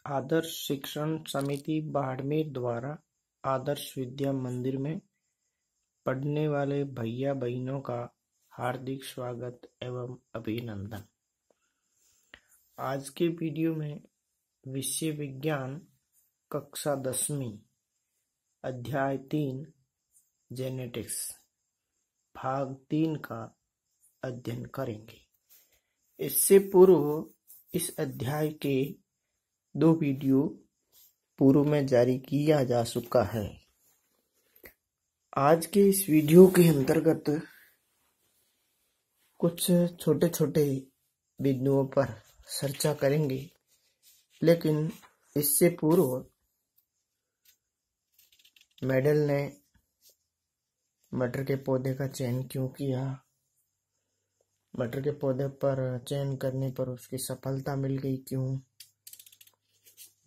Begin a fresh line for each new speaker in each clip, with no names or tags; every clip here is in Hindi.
आदर्श शिक्षण समिति बाड़मेर द्वारा आदर्श विद्या मंदिर में पढ़ने वाले भैया बहनों का हार्दिक स्वागत एवं अभिनंदन। आज के वीडियो में विषय विज्ञान कक्षा 10वीं अध्याय 3 जेनेटिक्स भाग 3 का अध्ययन करेंगे। इससे पूर्व इस अध्याय के 2 वीडियो पूर्व में जारी किया जा चुका है। आज के इस वीडियो के अंतर्गत कुछ छोटे छोटे बिंदुओं पर चर्चा करेंगे, लेकिन इससे पूर्व मेडल ने मटर के पौधे का चयन क्यों किया, मटर के पौधे पर चयन करने पर उसकी सफलता मिल गई क्यों,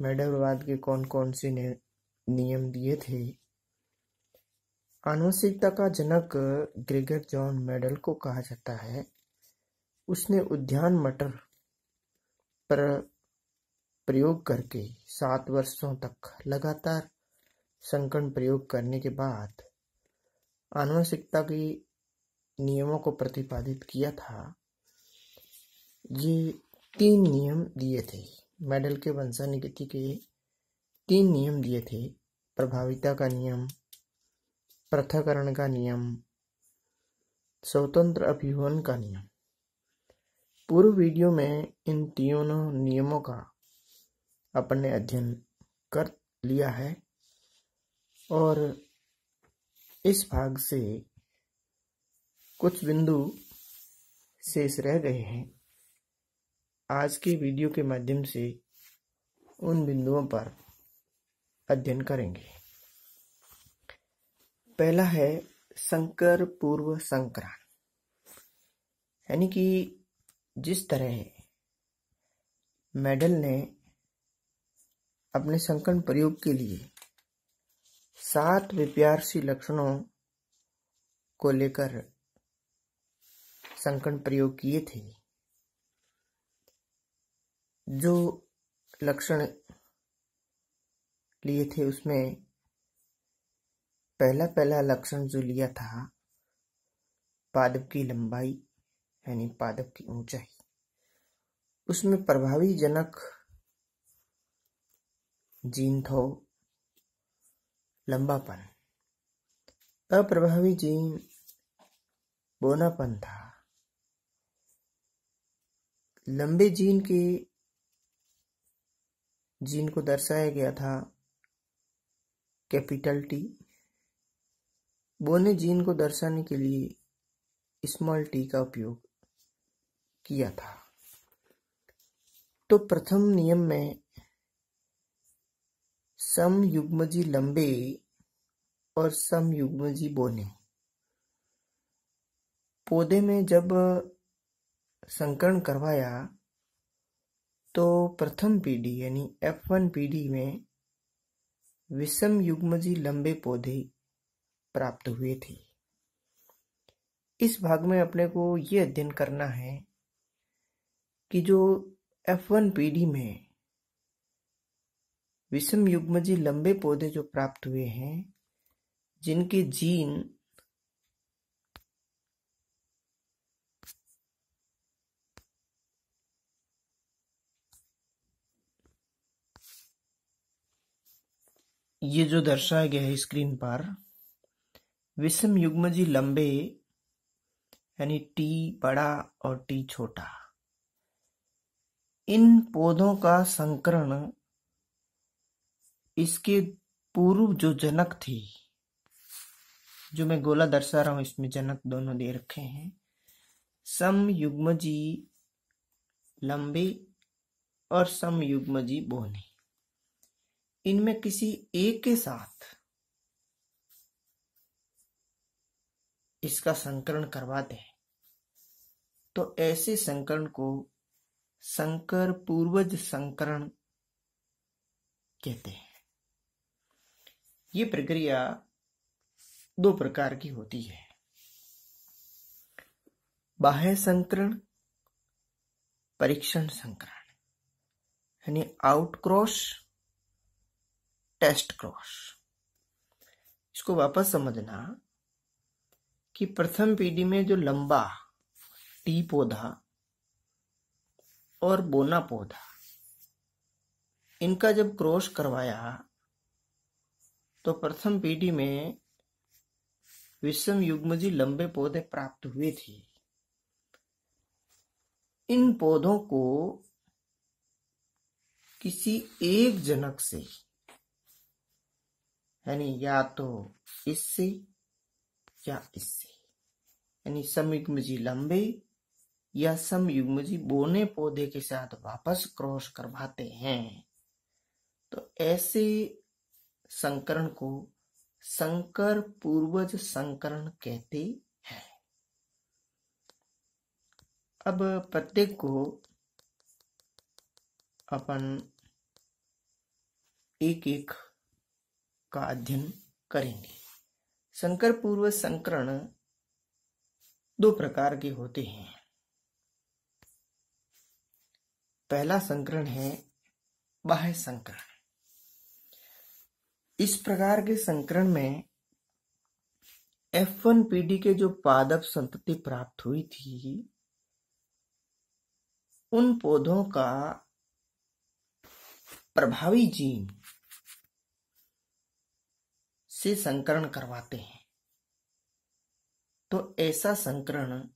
मेडलवाद के कौन कौन से नियम दिए थे। आनुवंशिकता का जनक ग्रेगर जॉन मेडल को कहा जाता है। उसने उद्यान मटर पर प्रयोग करके 7 वर्षों तक लगातार संकरण प्रयोग करने के बाद आनुवंशिकता के नियमों को प्रतिपादित किया था। ये 3 नियम दिए थे। मेडल के वंशानुगति के 3 नियम दिए थे: प्रभाविता का नियम, पृथक्करण का नियम, स्वतंत्र अभिवन का नियम। पूर्व वीडियो में इन तीनों नियमों का अपन ने अध्ययन कर लिया है और इस भाग से कुछ बिंदु शेष रह गए हैं। आज के वीडियो के माध्यम से उन बिंदुओं पर अध्ययन करेंगे। पहला है संकर पूर्व संकरण, यानी कि जिस तरह मेडल ने अपने संकरण प्रयोग के लिए 7 विपर्यासी लक्षणों को लेकर संकरण प्रयोग किए थे। जो लक्षण लिए थे उसमें पहला लक्षण जो लिया था पादप की लंबाई यानी पादप की ऊंचाई, उसमें प्रभावी जनक जीन था लंबापन, अप्रभावी जीन बोनापन था। लंबे जीन को दर्शाया गया था कैपिटल टी, बोने जीन को दर्शाने के लिए स्मॉल टी का उपयोग किया था। तो प्रथम नियम में समयुग्मजी लंबे और समयुग्मजी बोने, पौधे में जब संकरण करवाया तो प्रथम पीढ़ी यानी F1 पीढ़ी में विषम युग्मजी लंबे पौधे प्राप्त हुए थे। इस भाग में अपने को ये अध्ययन करना है कि जो F1 पीढ़ी में विषम युग्मजी लंबे पौधे जो प्राप्त हुए हैं, जिनके जीन ये जो दर्शाया गया है स्क्रीन पर, विषम युग्मजी लंबे यानी टी बड़ा और टी छोटा, इन पौधों का संकरण इसके पूर्व जो जनक थी, जो मैं गोला दर्शा रहा हूं इसमें जनक दोनों दे रखे हैं, समयुग्मजी लंबे और समयुग्मजी बोने, इनमें किसी एक के साथ इसका संकरण करवाते हैं तो ऐसे संकरण को संकर पूर्वज संकरण कहते हैं। ये प्रक्रिया 2 प्रकार की होती है: बाह्य संकरण, परीक्षण संकरण। यानी आउटक्रॉस, टेस्ट क्रॉस। इसको वापस समझना कि प्रथम पीढ़ी में जो लंबा टी पौधा और बोना पौधा, इनका जब क्रॉस करवाया तो प्रथम पीढ़ी में विषम युग्मजी लंबे पौधे प्राप्त हुए थे। इन पौधों को किसी एक जनक से, यानी या तो इससे या इससे, यानी समयुग्मजी लंबे या समयुग्मजी बोने पौधे के साथ वापस क्रॉस करवाते हैं तो ऐसे संकरण को संकर पूर्वज संकरण कहते हैं। अब प्रत्येक को अपन एक एक का अध्ययन करेंगे। संकर पूर्वज संकरण दो प्रकार के होते हैं। पहला संकरण है बाह्य संकरण। इस प्रकार के संकरण में F1 पीढ़ी के जो पादप संतति प्राप्त हुई थी, उन पौधों का प्रभावी जीन से संकरण करवाते हैं। तो ऐसा संकरण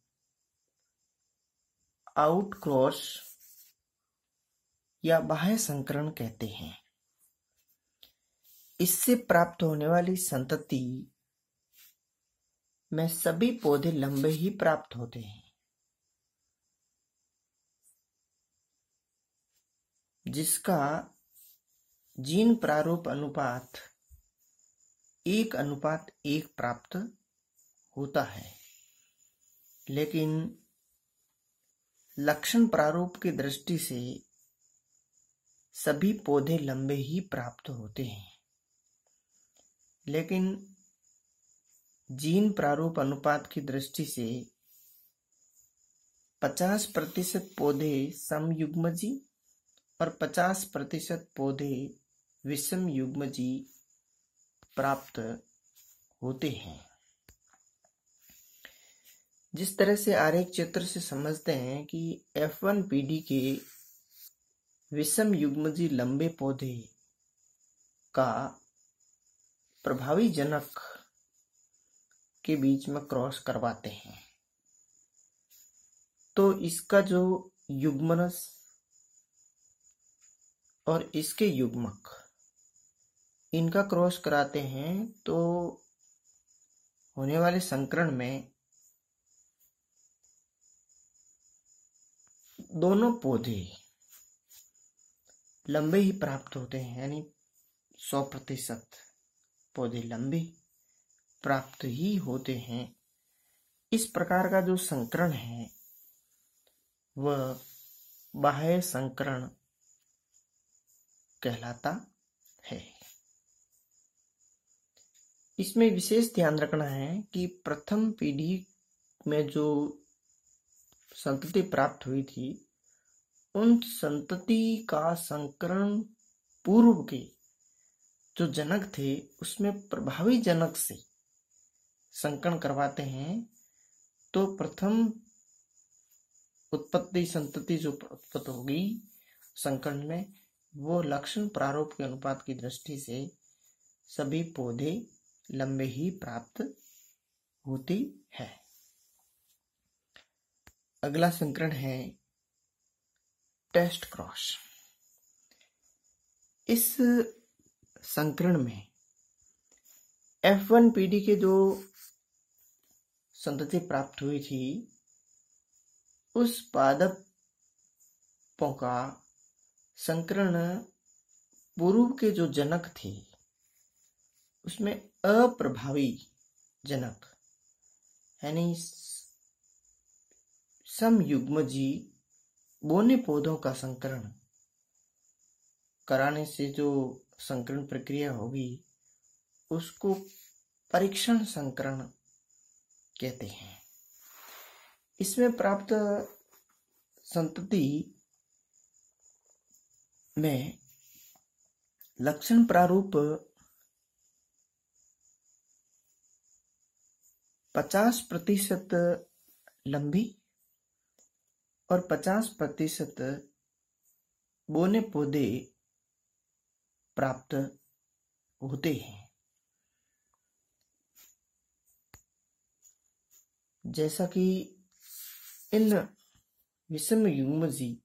आउटक्रॉस या बाह्य संकरण कहते हैं। इससे प्राप्त होने वाली संतति में सभी पौधे लंबे ही प्राप्त होते हैं, जिसका जीन प्रारूप अनुपात 1:1 प्राप्त होता है। लेकिन लक्षण प्रारूप की दृष्टि से सभी पौधे लंबे ही प्राप्त होते हैं, लेकिन जीन प्रारूप अनुपात की दृष्टि से 50% पौधे समयुग्मजी और 50% पौधे विषम युग्मजी प्राप्त होते हैं। जिस तरह से आरेख चित्र से समझते हैं कि F1 पीढ़ी के विषम युग्मजी लंबे पौधे का प्रभावी जनक के बीच में क्रॉस करवाते हैं, तो इसका जो युग्मनस और इसके युग्मक, इनका क्रॉस कराते हैं तो होने वाले संकरण में दोनों पौधे लंबे ही प्राप्त होते हैं, यानी 100% पौधे लंबे प्राप्त ही होते हैं। इस प्रकार का जो संकरण है वह बाह्य संकरण कहलाता है। इसमें विशेष ध्यान रखना है कि प्रथम पीढ़ी में जो संतति प्राप्त हुई थी, उन संतति का संकरण पूर्व के जो जनक थे उसमें प्रभावी जनक से संकरण करवाते हैं तो प्रथम उत्पत्ति संतति जो उत्पत्ति होगी संकरण में, वो लक्षण प्रारूप के अनुपात की दृष्टि से सभी पौधे लंबे ही प्राप्त होती है। अगला संकरण है टेस्ट क्रॉस। इस संकरण में F1 पीढ़ी के जो संतति प्राप्त हुई थी, उस पादपों का संकरण पूर्व के जो जनक थे उसमें अप्रभावी जनक, यानी समयुग्मजी बोने पौधों का संकरण कराने से जो संकरण प्रक्रिया होगी उसको परीक्षण संकरण कहते हैं। इसमें प्राप्त संतति में लक्षण प्रारूप 50% लंबी और 50% बोने पौधे प्राप्त होते हैं। जैसा कि इन विषम युग्मजी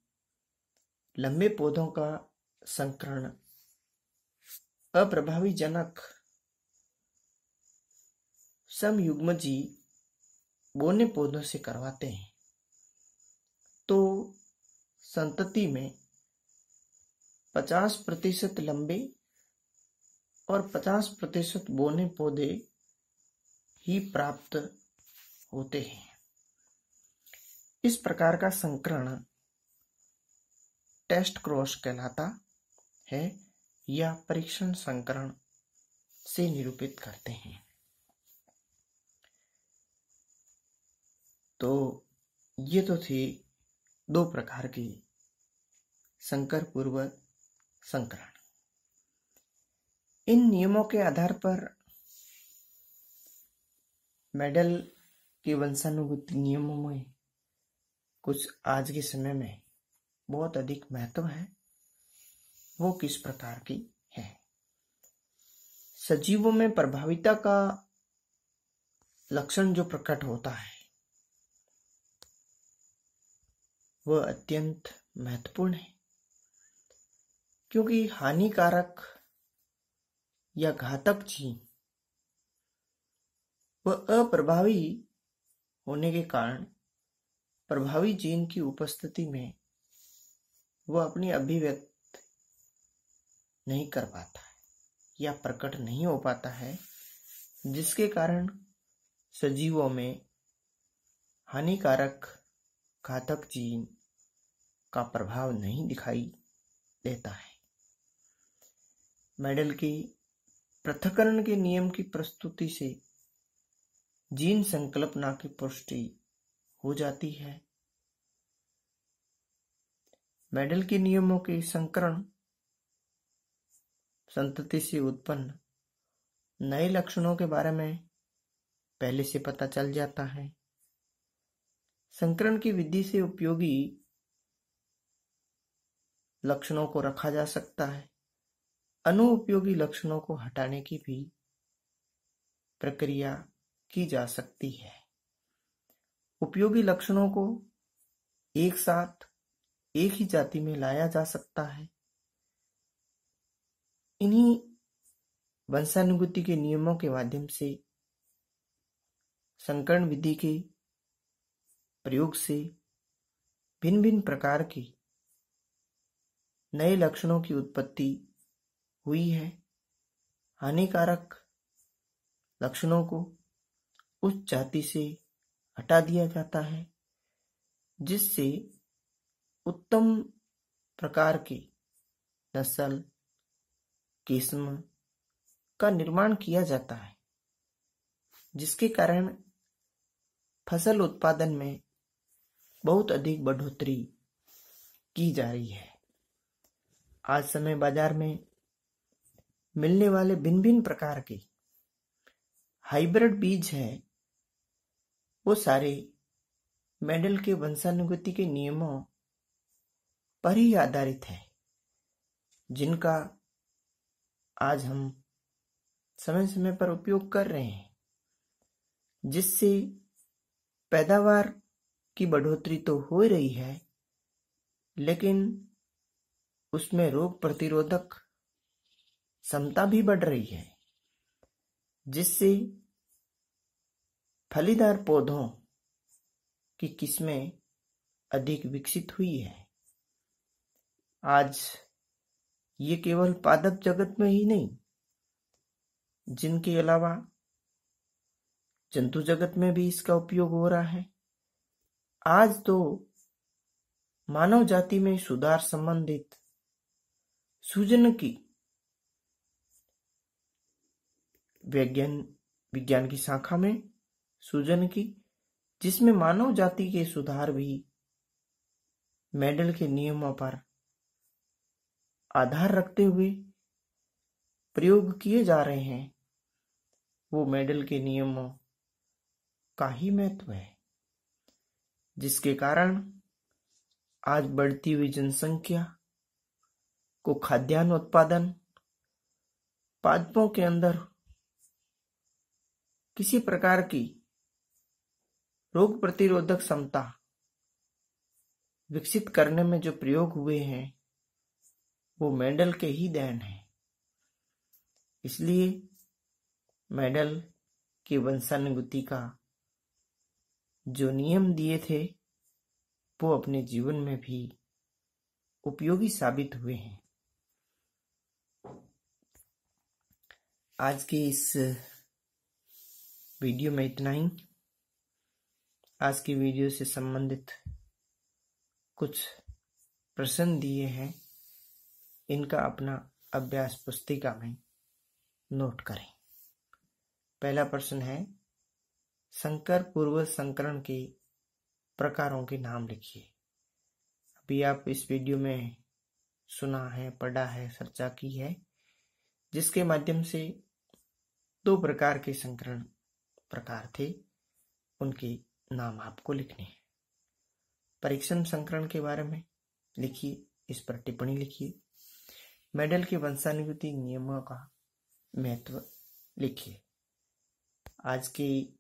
लंबे पौधों का संकरण अप्रभावी जनक समयुग्मजी बोने पौधों से करवाते हैं तो संतति में 50% लंबे और 50% बोने पौधे ही प्राप्त होते हैं। इस प्रकार का संकरण टेस्ट क्रॉस कहलाता है या परीक्षण संकरण से निरूपित करते हैं। तो ये तो थे 2 प्रकार के संकर पूर्व संकरण। इन नियमों के आधार पर मेडल के वंशानुगत नियमों में कुछ आज के समय में बहुत अधिक महत्व है। वो किस प्रकार की है? सजीवों में प्रभाविता का लक्षण जो प्रकट होता है वह अत्यंत महत्वपूर्ण है, क्योंकि हानिकारक या घातक जीन वह अप्रभावी होने के कारण प्रभावी जीन की उपस्थिति में वह अपनी अभिव्यक्ति नहीं कर पाता है या प्रकट नहीं हो पाता है, जिसके कारण सजीवों में हानिकारक घातक जीन का प्रभाव नहीं दिखाई देता है। मेडल के पृथक्करण के नियम की प्रस्तुति से जीन संकल्पना की पुष्टि हो जाती है। मेडल के नियमों के संकरण संतति से उत्पन्न नए लक्षणों के बारे में पहले से पता चल जाता है। संकरण की विधि से उपयोगी लक्षणों को रखा जा सकता है। अनुपयोगी लक्षणों को हटाने की भी प्रक्रिया की जा सकती है। उपयोगी लक्षणों को एक साथ एक ही जाति में लाया जा सकता है। इन्हीं वंशानुगति के नियमों के माध्यम से संकरण विधि के प्रयोग से भिन्न भिन्न प्रकार के नए लक्षणों की उत्पत्ति हुई है। हानिकारक लक्षणों को उस जाति से हटा दिया जाता है, जिससे उत्तम प्रकार की नस्ल किस्म का निर्माण किया जाता है, जिसके कारण फसल उत्पादन में बहुत अधिक बढ़ोतरी की जा रही है। आज समय बाजार में मिलने वाले भिन्न भिन्न प्रकार के हाइब्रिड बीज हैं, वो सारे मेडल के वंशानुगति के नियमों पर ही आधारित है, जिनका आज हम समय समय पर उपयोग कर रहे हैं, जिससे पैदावार की बढ़ोतरी तो हो रही है, लेकिन उसमें रोग प्रतिरोधक क्षमता भी बढ़ रही है, जिससे फलीदार पौधों की किस्में अधिक विकसित हुई है। आज ये केवल पादप जगत में ही नहीं, जिनके अलावा जंतु जगत में भी इसका उपयोग हो रहा है। आज तो मानव जाति में सुधार संबंधित सूजन की विज्ञान की शाखा में सूजन की, जिसमें मानव जाति के सुधार भी मेडल के नियमों पर आधार रखते हुए प्रयोग किए जा रहे हैं, वो मेंडल के नियमों का ही महत्व है, जिसके कारण आज बढ़ती हुई जनसंख्या को खाद्यान्न उत्पादन, पादपों के अंदर किसी प्रकार की रोग प्रतिरोधक क्षमता विकसित करने में जो प्रयोग हुए हैं वो मेंडल के ही देन है। इसलिए मेंडल की वंशानुगति का जो नियम दिए थे वो अपने जीवन में भी उपयोगी साबित हुए हैं। आज की इस वीडियो में इतना ही। आज की वीडियो से संबंधित कुछ प्रश्न दिए हैं, इनका अपना अभ्यास पुस्तिका में नोट करें। पहला प्रश्न है, संकर पूर्व संकरण के प्रकारों के नाम लिखिए। अभी आप इस वीडियो में सुना है, पढ़ा है, चर्चा की है, जिसके माध्यम से 2 प्रकार के संकरण प्रकार थे, उनके नाम आपको लिखने हैं। परीक्षण संकरण के बारे में लिखिए, इस पर टिप्पणी लिखिए। मेंडल के वंशानुगति नियमों का महत्व लिखिए। आज की